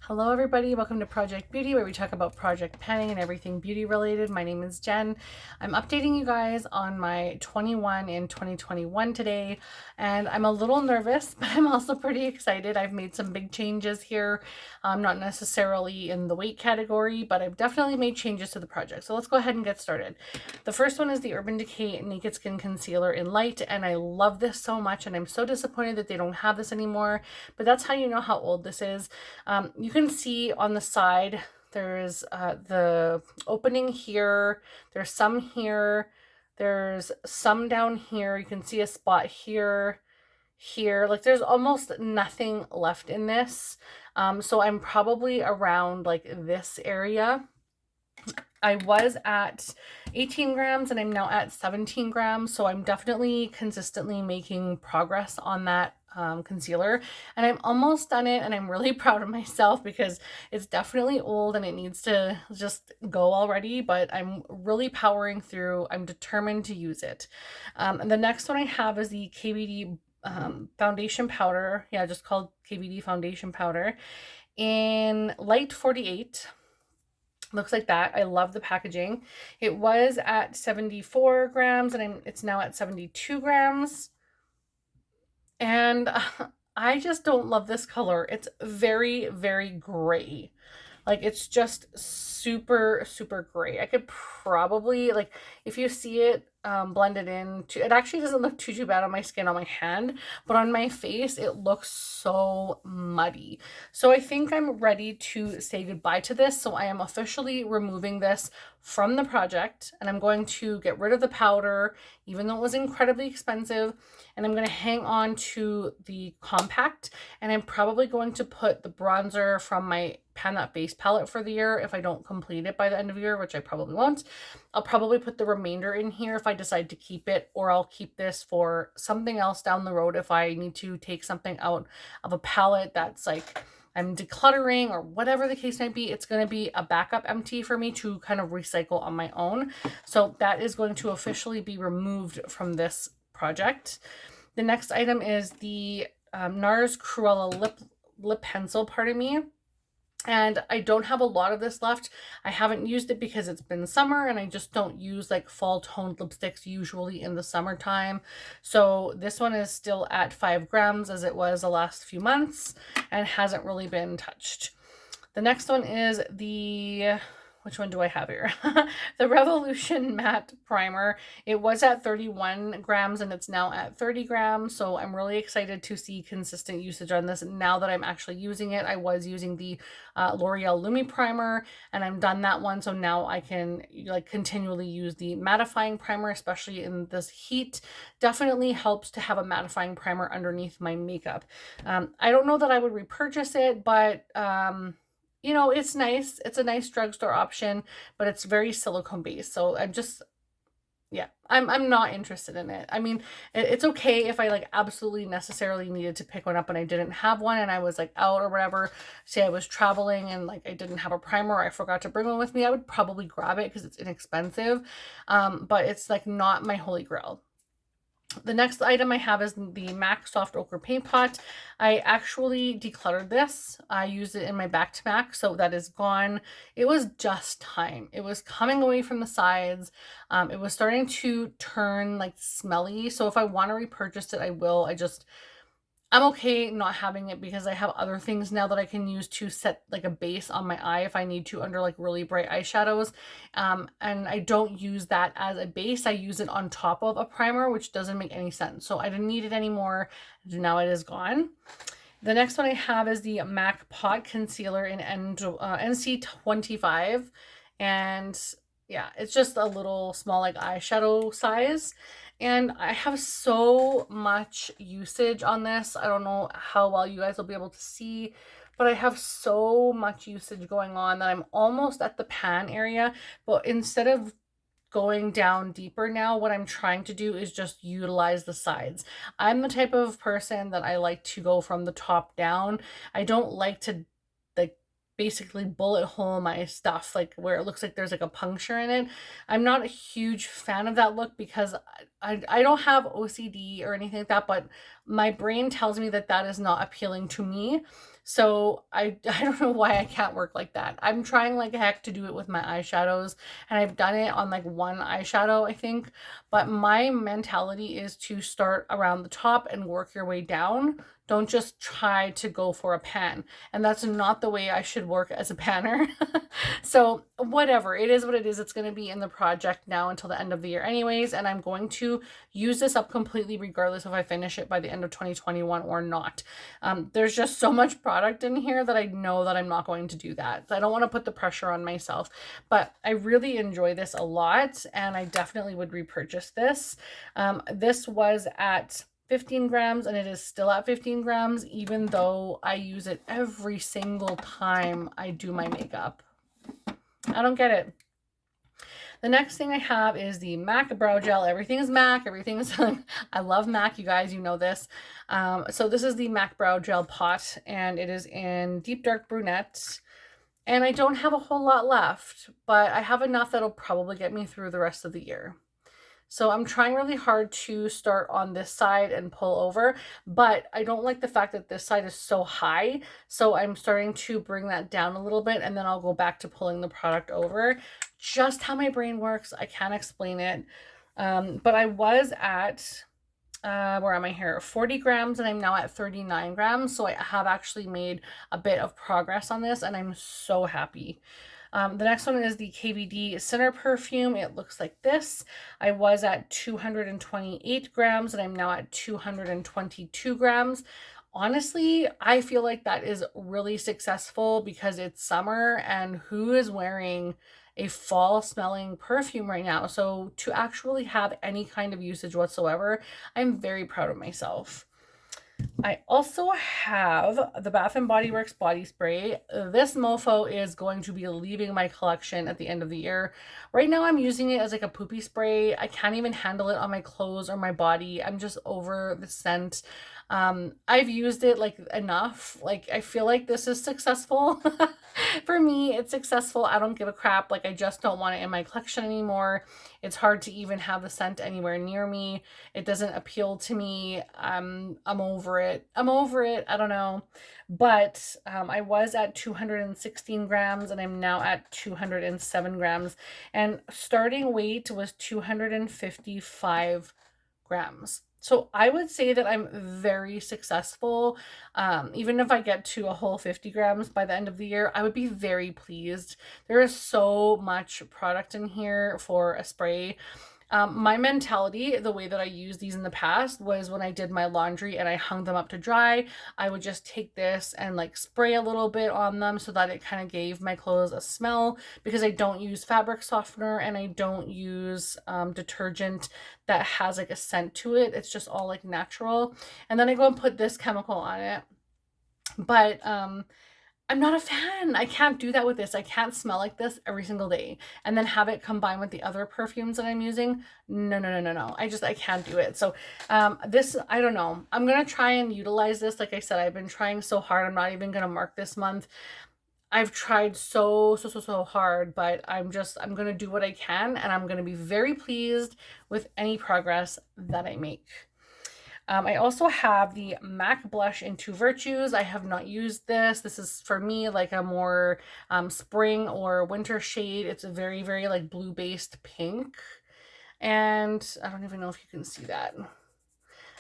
Hello everybody, welcome to Project Beauty, where we talk about project planning and everything beauty related. My name is Jen. I'm updating you guys on my 21 in 2021 today, and I'm a little nervous, but I'm also pretty excited. I've made some big changes here, not necessarily in the weight category, but I've definitely made changes to the project. So let's go ahead and get started. The first one is the Urban Decay Naked Skin Concealer in Light, and I love this so much, and I'm so disappointed that they don't have this anymore, but that's how you know how old this is. You can see on the side there's the opening here, there's some here, there's some down here, you can see a spot here, like there's almost nothing left in this. So I'm probably around like this area. I was at 18 grams and I'm now at 17 grams, so I'm definitely consistently making progress on that concealer, and I'm almost done it, and I'm really proud of myself because it's definitely old and it needs to just go already, but I'm really powering through. I'm determined to use it. And the next one I have is the Kbd Foundation Powder. Yeah, just called Kbd Foundation Powder in Light 48. Looks like that. I love the packaging. It was at 74 grams and it's now at 72 grams. And I just don't love this color. It's very, very gray. Like, it's just super, super gray. I could probably, like, if you see it blended in, it actually doesn't look too bad on my skin, on my hand, but on my face, it looks so muddy. So I think I'm ready to say goodbye to this. So I am officially removing this from the project, and I'm going to get rid of the powder, even though it was incredibly expensive, and I'm going to hang on to the compact, and I'm probably going to put the bronzer from my Pan That Face palette for the year if I don't complete it by the end of the year, which I probably won't. I'll probably put the remainder in here if I decide to keep it, or I'll keep this for something else down the road if I need to take something out of a palette that's like I'm decluttering or whatever the case might be. It's going to be a backup empty for me to kind of recycle on my own. So that is going to officially be removed from this project. The next item is the Nars Cruella lip pencil, pardon me. And I don't have a lot of this left. I haven't used it because it's been summer and I just don't use like fall toned lipsticks usually in the summertime. So this one is still at 5 grams as it was the last few months and hasn't really been touched. The next one is the, which one do I have here? The Revolution Matte Primer. It was at 31 grams and it's now at 30 grams. So I'm really excited to see consistent usage on this now that I'm actually using it. I was using the L'Oreal Lumi Primer and I'm done that one. So now I can like continually use the mattifying primer, especially in this heat. Definitely helps to have a mattifying primer underneath my makeup. I don't know that I would repurchase it, but you know, it's nice. It's a nice drugstore option, but it's very silicone based. So I'm just, yeah, I'm not interested in it. I mean, it's okay if I like absolutely necessarily needed to pick one up and I didn't have one and I was like out or whatever. Say I was traveling and like I didn't have a primer or I forgot to bring one with me. I would probably grab it because it's inexpensive. But it's like not my holy grail. The next item I have is the MAC Soft Ochre Paint Pot. I actually decluttered this. I used it in my back to MAC, so that is gone. It was just time. It was coming away from the sides. It was starting to turn like smelly, so if I want to repurchase it, I will. I'm okay not having it because I have other things now that I can use to set like a base on my eye if I need to under like really bright eyeshadows. And I don't use that as a base. I use it on top of a primer, which doesn't make any sense. So I didn't need it anymore. Now it is gone. The next one I have is the MAC Pot Concealer in NC25. And yeah, it's just a little small like eyeshadow size. And I have so much usage on this. I don't know how well you guys will be able to see, but I have so much usage going on that I'm almost at the pan area. But instead of going down deeper now, what I'm trying to do is just utilize the sides. I'm the type of person that I like to go from the top down. I don't like to like basically bullet hole my stuff like where it looks like there's like a puncture in it. I'm not a huge fan of that look because I don't have OCD or anything like that, but my brain tells me that that is not appealing to me. So I don't know why I can't work like that. I'm trying like heck to do it with my eyeshadows, and I've done it on like one eyeshadow, I think. But my mentality is to start around the top and work your way down. Don't just try to go for a pan. And that's not the way I should work as a panner. So whatever, it is what it is. It's going to be in the project now until the end of the year anyways. And I'm going to use this up completely regardless if I finish it by the end of 2021 or not. There's just so much product in here that I know that I'm not going to do that. So I don't want to put the pressure on myself, but I really enjoy this a lot, and I definitely would repurchase this. This was at 15 grams, and it is still at 15 grams, even though I use it every single time I do my makeup. I don't get it. The next thing I have is the Maca Brow Gel. Everything is MAC. Everything is, I love MAC, you guys, you know this. So this is the Maca Brow Gel pot, and it is in Deep Dark Brunette. And I don't have a whole lot left, but I have enough that'll probably get me through the rest of the year. So I'm trying really hard to start on this side and pull over, but I don't like the fact that this side is so high. So I'm starting to bring that down a little bit, and then I'll go back to pulling the product over. Just how my brain works, I can't explain it. But I was at, where am I here? 40 grams, and I'm now at 39 grams. So I have actually made a bit of progress on this, and I'm so happy. The next one is the Kbd Center Perfume. It looks like this. I was at 228 grams, and I'm now at 222 grams. Honestly, I feel like that is really successful because it's summer, and who is wearing a fall smelling perfume right now? So to actually have any kind of usage whatsoever, I'm very proud of myself. I also have the Bath & Body Works body spray. This mofo is going to be leaving my collection at the end of the year. Right now I'm using it as like a poopy spray. I can't even handle it on my clothes or my body. I'm just over the scent. I've used it like enough. Like I feel like this is successful. For me, it's successful. I don't give a crap. Like I just don't want it in my collection anymore. It's hard to even have the scent anywhere near me. It doesn't appeal to me. I'm over it. I'm over it. I don't know. But I was at 216 grams, and I'm now at 207 grams. And starting weight was 255 grams. So I would say that I'm very successful. Even if I get to a whole 50 grams by the end of the year, I would be very pleased. There is so much product in here for a spray. My mentality, the way that I used these in the past was when I did my laundry and I hung them up to dry, I would just take this and like spray a little bit on them so that it kind of gave my clothes a smell, because I don't use fabric softener and I don't use detergent that has like a scent to it. It's just all like natural. And then I go and put this chemical on it. But I'm not a fan. I can't do that with this. I can't smell like this every single day and then have it combined with the other perfumes that I'm using. No, no, no, no, no. I can't do it. So this, I don't know. I'm going to try and utilize this. Like I said, I've been trying so hard. I'm not even going to mark this month. I've tried so hard, but I'm going to do what I can, and I'm going to be very pleased with any progress that I make. I also have the MAC Blush in Two Virtues. I have not used this. This is for me like a more spring or winter shade. It's a very like blue-based pink. And I don't even know if you can see that.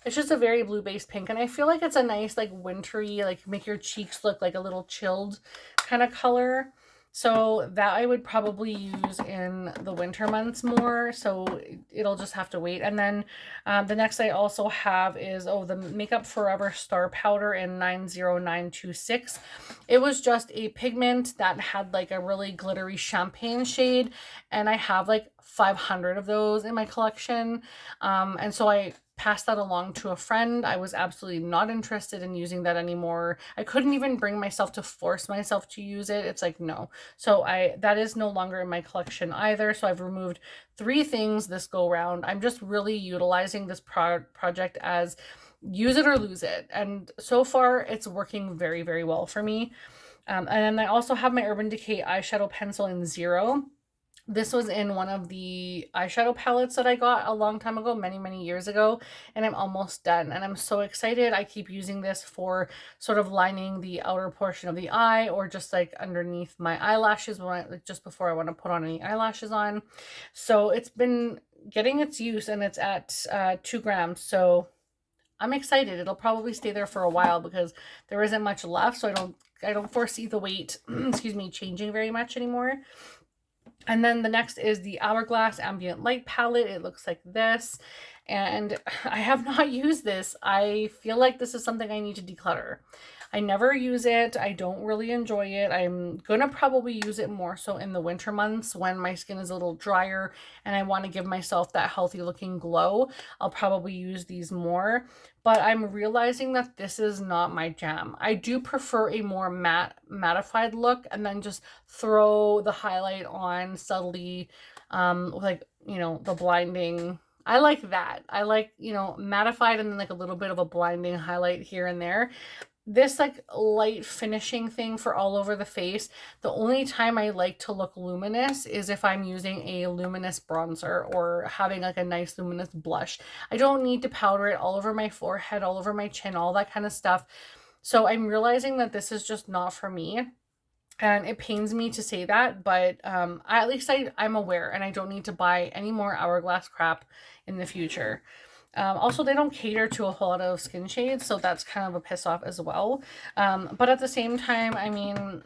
It's just a very blue-based pink. And I feel like it's a nice like wintry, like make your cheeks look like a little chilled kind of color. So that I would probably use in the winter months more. So it'll just have to wait. And then the next I also have is, the Makeup Forever Star Powder in 90926. It was just a pigment that had like a really glittery champagne shade. And I have like 500 of those in my collection. And so I passed that along to a friend. I was absolutely not interested in using that anymore. I couldn't even bring myself to force myself to use it. It's like, no. So that is no longer in my collection either. So I've removed 3 things this go round. I'm just really utilizing this project as use it or lose it. And so far it's working very well for me. And then I also have my Urban Decay eyeshadow pencil in 0. This was in one of the eyeshadow palettes that I got a long time ago, many years ago, and I'm almost done. And I'm so excited. I keep using this for sort of lining the outer portion of the eye, or just like underneath my eyelashes when like just before I want to put on any eyelashes on. So it's been getting its use, and it's at 2 grams. So I'm excited. It'll probably stay there for a while because there isn't much left. So I don't foresee the weight, excuse me, changing very much anymore. And then the next is the Hourglass Ambient Light Palette. It looks like this. And I have not used this. I feel like this is something I need to declutter. I never use it. I don't really enjoy it. I'm going to probably use it more so in the winter months when my skin is a little drier and I want to give myself that healthy looking glow. I'll probably use these more. But I'm realizing that this is not my jam. I do prefer a more mattified look and then just throw the highlight on subtly, like, you know, the blinding. I like that. I like, you know, mattified and then like a little bit of a blinding highlight here and there. This like light finishing thing for all over the face, the only time I like to look luminous is if I'm using a luminous bronzer or having like a nice luminous blush. I don't need to powder it all over my forehead, all over my chin, all that kind of stuff. So I'm realizing that this is just not for me. And it pains me to say that, but at least I'm aware, and I don't need to buy any more Hourglass crap in the future. Also, they don't cater to a whole lot of skin shades, so that's kind of a piss off as well. But at the same time, I mean,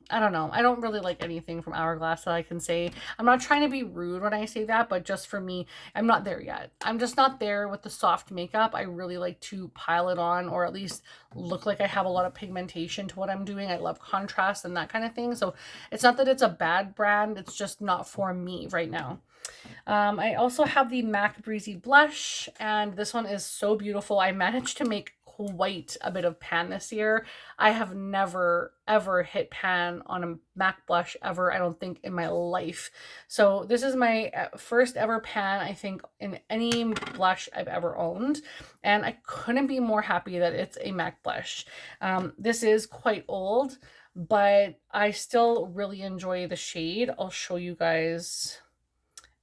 I don't know. I don't really like anything from Hourglass that I can say. I'm not trying to be rude when I say that, but just for me, I'm not there yet. I'm just not there with the soft makeup. I really like to pile it on, or at least look like I have a lot of pigmentation to what I'm doing. I love contrast and that kind of thing. So it's not that it's a bad brand. It's just not for me right now. I also have the MAC Breezy Blush, and this one is so beautiful. I managed to make quite a bit of pan this year. I have never ever hit pan on a MAC blush ever, I don't think, in my life. So this is my first ever pan, I think, in any blush I've ever owned, and I couldn't be more happy that it's a MAC blush. This is quite old, but I still really enjoy the shade. I'll show you guys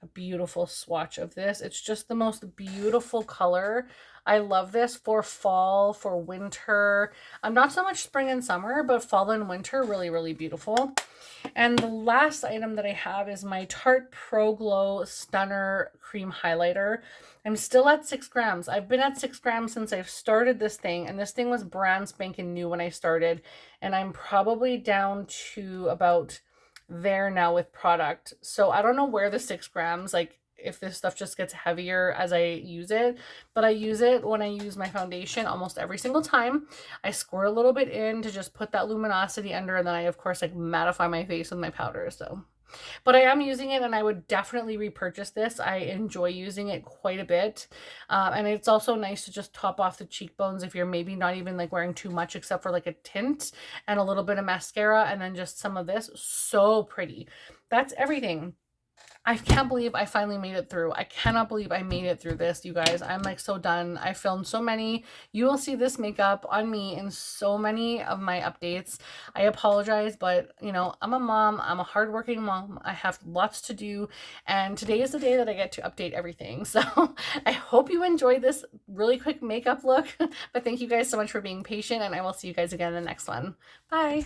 a beautiful swatch of this. It's just the most beautiful color. I love this for fall, for winter. Not so much spring and summer, but fall and winter, really beautiful. And the last item that I have is my Tarte Pro Glow Stunner Cream Highlighter. I'm still at 6 grams. I've been at 6 grams since I've started this thing, and this thing was brand spanking new when I started, and I'm probably down to about there now with product. So I don't know where the 6 grams, like if this stuff just gets heavier as I use it, but I use it when I use my foundation almost every single time. I squirt a little bit in to just put that luminosity under, and then I of course like mattify my face with my powder. So but I am using it, and I would definitely repurchase this. I enjoy using it quite a bit. And it's also nice to just top off the cheekbones if you're maybe not even like wearing too much except for like a tint and a little bit of mascara, and then just some of this. So pretty. That's everything. I can't believe I finally made it through. I cannot believe I made it through this, you guys. I'm like so done. I filmed so many. You will see this makeup on me in so many of my updates. I apologize, but you know, I'm a mom. I'm a hardworking mom. I have lots to do, and today is the day that I get to update everything. So I hope you enjoyed this really quick makeup look, but thank you guys so much for being patient, and I will see you guys again in the next one. Bye.